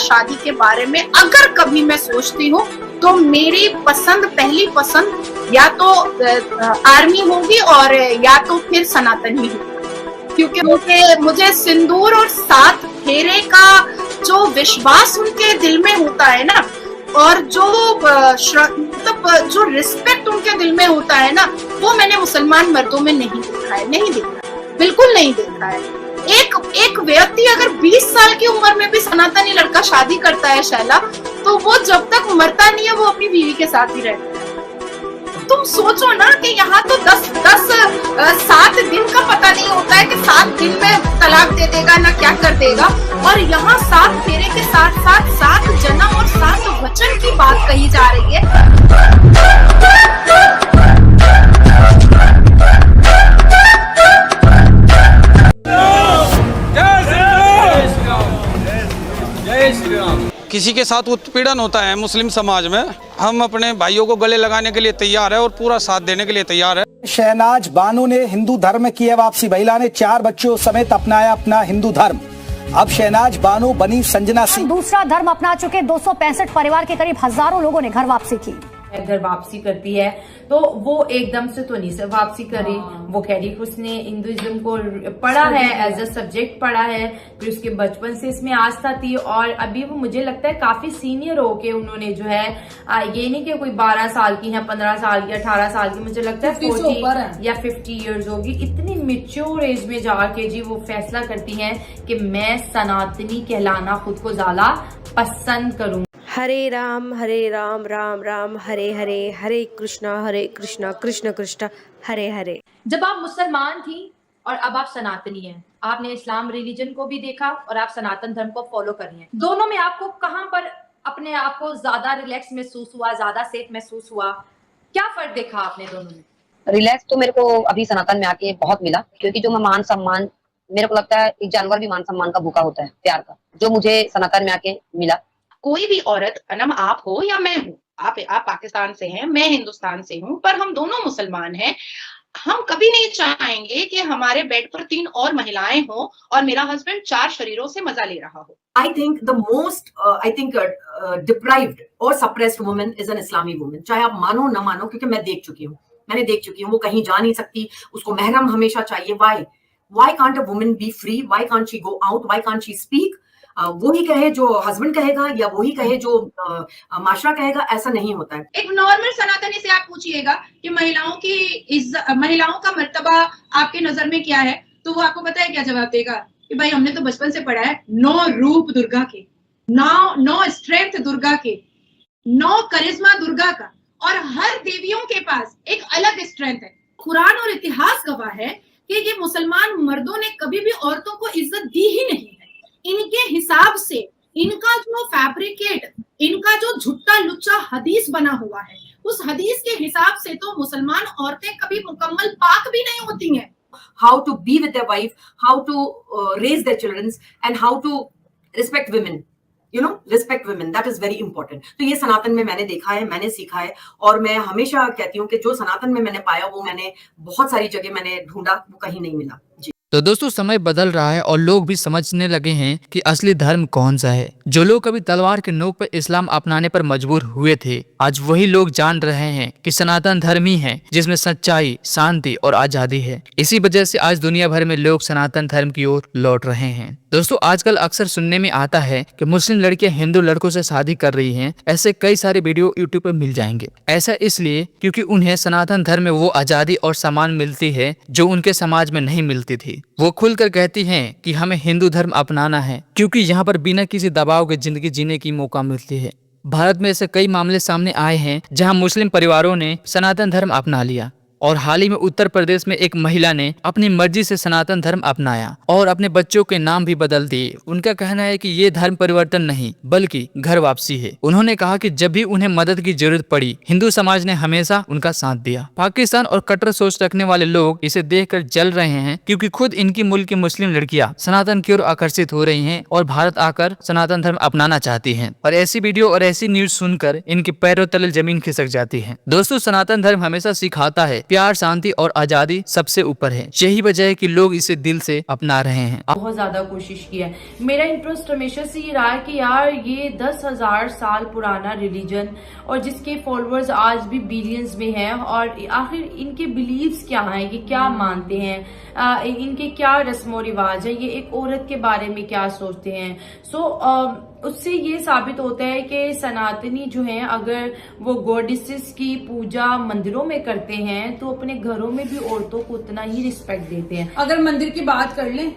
शादी के बारे में अगर कभी मैं सोचती हूँ तो मेरी पसंद, पहली पसंद या तो आर्मी होगी और या तो फिर सनातनी होगी, क्योंकि मुझे सिंदूर और 7 फेरे का जो विश्वास उनके दिल में होता है ना, और जो मतलब जो रिस्पेक्ट उनके दिल में होता है ना, वो मैंने मुसलमान मर्दों में नहीं देखा है, नहीं देखा है, बिल्कुल नहीं देखा है। एक व्यक्ति अगर 20 साल की उम्र में भी सनातनी लड़का शादी करता है शैला, तो वो जब तक मरता नहीं है वो अपनी बीवी के साथ ही रहता है। तुम सोचो ना कि यहाँ तो 7 दिन का पता नहीं होता है कि 7 दिन में तलाक दे देगा ना क्या कर देगा, और यहाँ 7 फेरे के साथ साथ 7 जन्म और 7 वचन की बात कही जा रही है। किसी के साथ उत्पीड़न होता है मुस्लिम समाज में, हम अपने भाइयों को गले लगाने के लिए तैयार है और पूरा साथ देने के लिए तैयार है। शहनाज बानो ने हिंदू धर्म की है वापसी। महिला ने 4 बच्चों समेत अपनाया अपना हिंदू धर्म। अब शहनाज बानो बनी संजना सिंह। दूसरा धर्म अपना चुके 265 परिवार के करीब हजारों लोगों ने घर वापसी की। घर वापसी करती है तो वो एकदम से तो नहीं सब वापसी करी। वो कह रही उसने हिंदुइज्म को पढ़ा है, एज अ सब्जेक्ट पढ़ा है, फिर उसके बचपन से इसमें आस्था थी, और अभी वो मुझे लगता है काफी सीनियर होके उन्होंने जो है ये नहीं कि कोई 12 साल की है, 15 साल की, 18 साल की, मुझे लगता है 40 या 50 ईयर्स होगी। इतनी मेच्योर एज में जाके जी वो फैसला करती हैं कि मैं सनातनी कहलाना खुद को ज्यादा पसंद करूँ। हरे राम राम राम हरे हरे, हरे कृष्णा कृष्ण कृष्ण हरे हरे। जब आप मुसलमान थी और अब आप सनातनी हैं, आपने इस्लाम रिलीजन को भी देखा और आप सनातन धर्म को फॉलो कर रही हैं, दोनों में आपको कहां पर अपने आप को ज्यादा रिलैक्स महसूस हुआ, ज्यादा सेफ महसूस हुआ? क्या फर्क देखा आपने दोनों में? रिलैक्स तो मेरे को अभी सनातन में आके बहुत मिला, क्योंकि जो मैं मान सम्मान, मेरे को लगता है एक जानवर भी मान सम्मान का भूखा होता है, प्यार का, जो मुझे सनातन में आके मिला। कोई भी औरत, ना आप हो या मैं हूँ, आप पाकिस्तान से हैं, मैं हिंदुस्तान से हूँ, पर हम दोनों मुसलमान हैं। हम कभी नहीं चाहेंगे कि हमारे बेड पर 3 और महिलाएं हो और मेरा हस्बैंड 4 शरीरों से मजा ले रहा हो। I think the most deprived or suppressed woman is an Islamic woman. चाहे आप मानो ना मानो, क्योंकि मैंने देख चुकी हूँ, वो कहीं जा नहीं सकती, उसको महरम हमेशा चाहिए। Why can't a woman be free? Why can't she go out? Why can't she speak? वो ही कहे जो हस्बैंड कहेगा या वो ही कहे जो माशरा कहेगा, ऐसा नहीं होता है। एक नॉर्मल सनातनी से आप पूछिएगा कि महिलाओं का मर्तबा आपके नजर में क्या है, तो वो आपको पता है क्या जवाब देगा कि भाई हमने तो बचपन से पढ़ा है 9 रूप दुर्गा के, 9 स्ट्रेंथ दुर्गा के, 9 करिश्मा दुर्गा का, और हर देवियों के पास एक अलग स्ट्रेंथ है। कुरान और इतिहास गवाह है कि ये मुसलमान मर्दों ने कभी भी औरतों को इज्जत दी ही नहीं है। इनके हिसाब से इनका जो फैब्रिकेट, इनका जो झुट्टा लुच्चा हदीस बना हुआ है, उस हदीस के हिसाब से तो मुसलमान औरतें कभी मुकम्मल पाक भी नहीं होती हैं। How to be with their wife, how to raise their children, and how to respect women. Respect women, that is very important. तो ये सनातन में मैंने देखा है, मैंने सीखा है, और मैं हमेशा कहती हूँ कि जो सनातन में मैंने पाया वो मैंने बहुत सारी जगह मैंने ढूंढा, वो कहीं नहीं मिला। जी। तो दोस्तों समय बदल रहा है और लोग भी समझने लगे हैं कि असली धर्म कौन सा है। जो लोग कभी तलवार के नोक पर इस्लाम अपनाने पर मजबूर हुए थे, आज वही लोग जान रहे हैं कि सनातन धर्म ही है जिसमें सच्चाई, शांति और आजादी है। इसी वजह से आज दुनिया भर में लोग सनातन धर्म की ओर लौट रहे हैं। दोस्तों आजकल अक्सर सुनने में आता है कि मुस्लिम लड़कियां हिंदू लड़कों से शादी कर रही हैं। ऐसे कई सारे वीडियो यूट्यूब पर मिल जाएंगे। ऐसा इसलिए क्योंकि उन्हें सनातन धर्म में वो आजादी और सम्मान मिलती है जो उनके समाज में नहीं मिलती थी। वो खुलकर कहती हैं कि हमें हिंदू धर्म अपनाना है क्योंकि यहाँ पर बिना किसी दबाव के जिंदगी जीने की मौका मिलती है। भारत में ऐसे कई मामले सामने आए हैं जहाँ मुस्लिम परिवारों ने सनातन धर्म अपना लिया, और हाल ही में उत्तर प्रदेश में एक महिला ने अपनी मर्जी से सनातन धर्म अपनाया और अपने बच्चों के नाम भी बदल दिए। उनका कहना है कि ये धर्म परिवर्तन नहीं बल्कि घर वापसी है। उन्होंने कहा कि जब भी उन्हें मदद की जरूरत पड़ी, हिंदू समाज ने हमेशा उनका साथ दिया। पाकिस्तान और कट्टर सोच रखने वाले लोग इसे देखकर जल रहे हैं क्योंकि खुद इनकी मुल्क की मुस्लिम लड़कियां सनातन की ओर आकर्षित हो रही हैं और भारत आकर सनातन धर्म अपनाना चाहती हैं। और ऐसी वीडियो और ऐसी न्यूज सुनकर इनके पैरों तले जमीन खिसक जाती है। दोस्तों सनातन धर्म हमेशा सिखाता है प्यार, शांति और आजादी सबसे ऊपर है। यही वजह है कि लोग इसे दिल से अपना रहे हैं। बहुत ज्यादा कोशिश की है। मेरा इंटरेस्ट हमेशा से ये रहा है कि यार ये 10,000 साल पुराना रिलीजन और जिसके फॉलोअर्स आज भी बिलियंस में हैं, और आखिर इनके बिलीव्स क्या हैं, ये क्या मानते हैं, इनके क्या रस्म रिवाज है, ये एक औरत के बारे में क्या सोचते हैं। उससे ये साबित होता है कि सनातनी जो हैं, अगर वो गॉडेसेस की पूजा मंदिरों में करते हैं तो अपने घरों में भी औरतों को उतना ही रिस्पेक्ट देते हैं। अगर मंदिर की बात कर लें,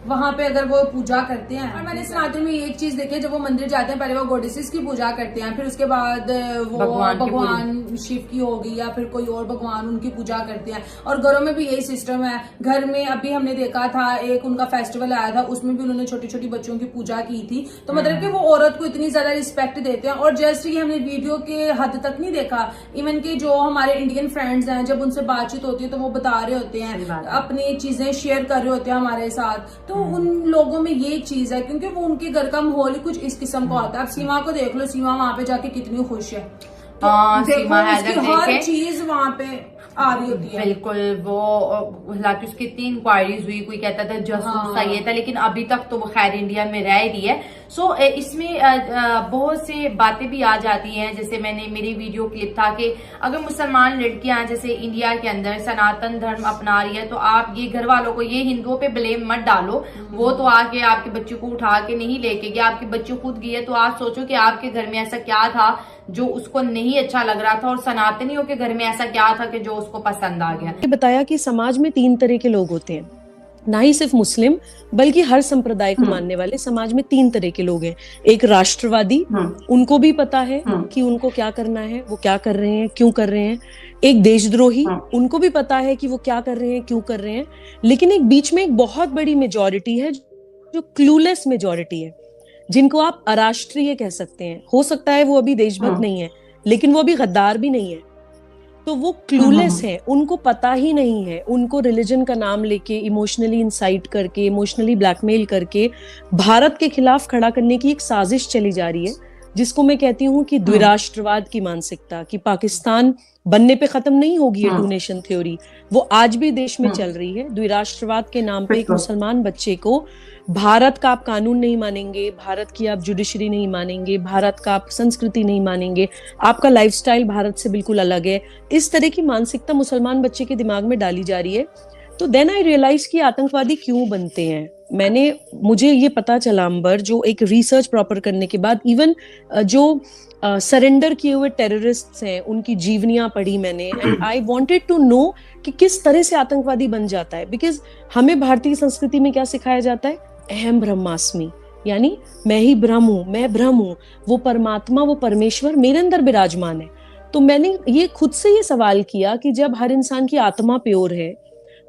वहाँ पे अगर वो पूजा करते हैं, और मैंने सनातन में एक चीज देखी है, जब वो मंदिर जाते हैं पहले वो गॉडेसेस की पूजा करते हैं, फिर उसके बाद वो भगवान शिव की होगी या फिर कोई और भगवान उनकी पूजा करते हैं। और घरों में भी यही सिस्टम है। घर में अभी हमने देखा था एक उनका फेस्टिवल आया था, उसमें भी उन्होंने छोटी छोटी बच्चों की पूजा की थी। तो मतलब कि वो औरत को इतनी ज्यादा रिस्पेक्ट देते हैं। और जस्ट ये हमने वीडियो के हद तक नहीं देखा, इवन के जो हमारे इंडियन फ्रेंड्स हैं, जब उनसे बातचीत होती है तो वो बता रहे होते हैं, अपनी चीजें शेयर कर रहे होते हैं हमारे साथ। तो उन लोगों में ये चीज है, क्योंकि वो उनके घर का माहौल ही कुछ इस किस्म का होता है। अब सीमा को देख लो, सीमा वहां पे जाके कितनी खुश है। तो सीमा हर चीज वहां पे आ रही होती है। बिल्कुल। वो हालांकि उसकी 3 इंक्वायरीज हुई, कोई कहता था जासूस था, ये था, लेकिन अभी तक तो वो खैर इंडिया में रह रही है। इसमें बहुत से बातें भी आ जाती हैं। जैसे मैंने मेरी वीडियो क्लिप था कि अगर मुसलमान लड़कियां जैसे इंडिया के अंदर सनातन धर्म अपना रही है, तो आप ये घर वालों को, ये हिंदुओं पे ब्लेम मत डालो। वो तो आके आपके बच्चों को उठा के नहीं लेके गया, आपके बच्चों खुद गई है। तो आप सोचो कि आपके घर में ऐसा क्या था जो उसको नहीं अच्छा लग रहा था, और सनातनियों के घर में ऐसा क्या था कि जो उसको पसंद आ गया। बताया कि समाज में 3 तरह के लोग होते हैं, ना ही सिर्फ मुस्लिम बल्कि हर संप्रदाय को मानने वाले समाज में 3 तरह के लोग हैं। एक राष्ट्रवादी, उनको भी पता है कि उनको क्या करना है, वो क्या कर रहे हैं, क्यों कर रहे हैं। एक देशद्रोही, उनको भी पता है कि वो क्या कर रहे हैं, क्यों कर रहे हैं। लेकिन एक बीच में एक बहुत बड़ी मेजॉरिटी है जो क्लूलेस मेजॉरिटी है, जिनको आप अराष्ट्रीय कह सकते हैं। हो सकता है वो अभी देशभक्त नहीं है, लेकिन वो अभी गद्दार भी नहीं है। तो वो क्लूलेस है, उनको पता ही नहीं है। उनको रिलीजन का नाम लेके इमोशनली इंसाइट करके, इमोशनली ब्लैकमेल करके भारत के खिलाफ खड़ा करने की एक साजिश चली जा रही है, जिसको मैं कहती हूँ कि द्विराष्ट्रवाद की मानसिकता, कि पाकिस्तान बनने पे खत्म नहीं होगी ये 2 नेशन थ्योरी, वो आज भी देश में चल रही है। द्विराष्ट्रवाद के नाम पे एक मुसलमान बच्चे को भारत का आप कानून नहीं मानेंगे, भारत की आप जुडिशरी नहीं मानेंगे, भारत का आप संस्कृति नहीं मानेंगे, आपका लाइफस्टाइल भारत से बिल्कुल अलग है, इस तरह की मानसिकता मुसलमान बच्चे के दिमाग में डाली जा रही है। तो देन आई रियलाइज कि आतंकवादी क्यों बनते हैं। मुझे ये पता चला अंबर, जो एक रिसर्च प्रॉपर करने के बाद, इवन जो सरेंडर किए हुए टेररिस्ट्स हैं उनकी जीवनियां पढ़ी मैंने, and I wanted to know कि किस तरह से आतंकवादी बन जाता है। बिकॉज हमें भारतीय संस्कृति में क्या सिखाया जाता है, अहम ब्रह्मास्मि, यानी मैं ही ब्रह्म हूँ, मैं ब्रह्म हूँ, वो परमात्मा, वो परमेश्वर मेरे अंदर विराजमान है। तो मैंने ये खुद से ये सवाल किया कि जब हर इंसान की आत्मा प्योर है,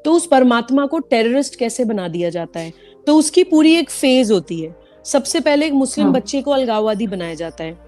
तो उस परमात्मा को टेररिस्ट कैसे बना दिया जाता है। तो उसकी पूरी एक फेज होती है। सबसे पहले एक मुस्लिम बच्चे को अलगाववादी बनाया जाता है।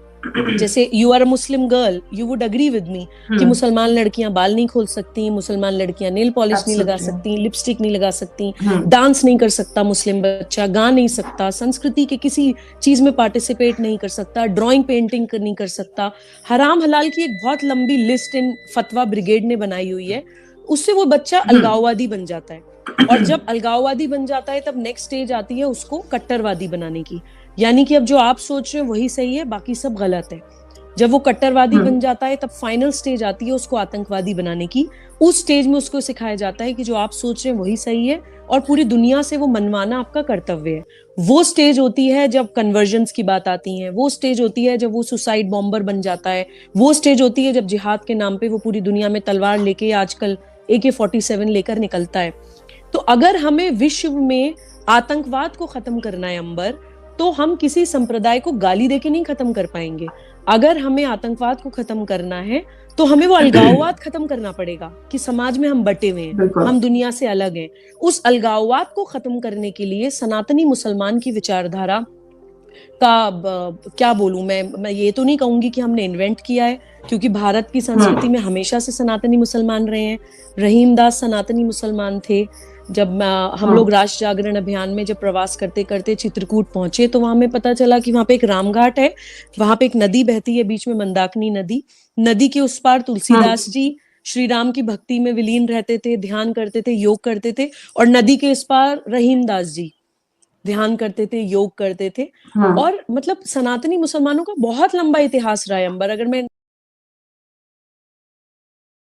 जैसे you are a Muslim girl, you would agree with me कि मुसलमान लड़कियां बाल नहीं खोल सकती, मुसलमान लड़कियां नेल पॉलिश नहीं लगा सकती, लिपस्टिक नहीं लगा सकती, डांस नहीं कर सकता मुस्लिम बच्चा, गा नहीं सकता, संस्कृति के किसी चीज में पार्टिसिपेट नहीं कर सकता, ड्राइंग पेंटिंग नहीं कर सकता। हराम हलाल की एक बहुत लंबी लिस्ट इन फतवा ब्रिगेड ने बनाई हुई है। उससे वो बच्चा अलगाववादी बन जाता है, और जब अलगाववादी बन जाता है तब नेक्स्ट स्टेज आती है उसको कट्टरवादी बनाने की। यानी कि अब जो आप सोच रहे हैं वही सही है, बाकी सब गलत है। जब वो कट्टरवादी बन जाता है तब फाइनल स्टेज आती है उसको आतंकवादी बनाने की। उस स्टेज में उसको सिखाया जाता है कि जो आप सोच रहे हैं वही सही है, और पूरी दुनिया से वो मनवाना आपका कर्तव्य है। वो स्टेज होती है जब कन्वर्जन्स की बात आती है, वो स्टेज होती है जब वो सुसाइड बॉम्बर बन जाता है, वो स्टेज होती है जब जिहाद के नाम पे वो पूरी दुनिया में तलवार लेके, आजकल AK-47 लेकर निकलता है। तो अगर हमें विश्व में आतंकवाद को खत्म करना है अंबर, तो हम किसी संप्रदाय को गाली देके नहीं खत्म कर पाएंगे। अगर हमें आतंकवाद को खत्म करना है तो हमें वो अलगाववाद खत्म करना पड़ेगा कि समाज में हम बटे हुए हैं, हम दुनिया से अलग हैं। उस अलगाववाद को खत्म करने के लिए सनातनी मुसलमान की विचारधारा का क्या बोलूं मैं ये तो नहीं कहूंगी कि हमने इन्वेंट किया है, क्योंकि भारत की संस्कृति में हमेशा से सनातनी मुसलमान रहे हैं। रहीमदास सनातनी मुसलमान थे। जब हम लोग राष्ट्र जागरण अभियान में जब प्रवास करते करते चित्रकूट पहुंचे तो वहां में पता चला कि वहां पे एक रामघाट है, वहां पे एक नदी बहती है बीच में, मंदाकिनी नदी। नदी के उस पार तुलसीदास जी श्री राम की भक्ति में विलीन रहते थे, ध्यान करते थे, योग करते थे। और नदी के इस पार रहीम दास जी ध्यान करते थे, योग करते थे। और मतलब सनातनी मुसलमानों का बहुत लंबा इतिहास रहा है अंबर। अगर मैं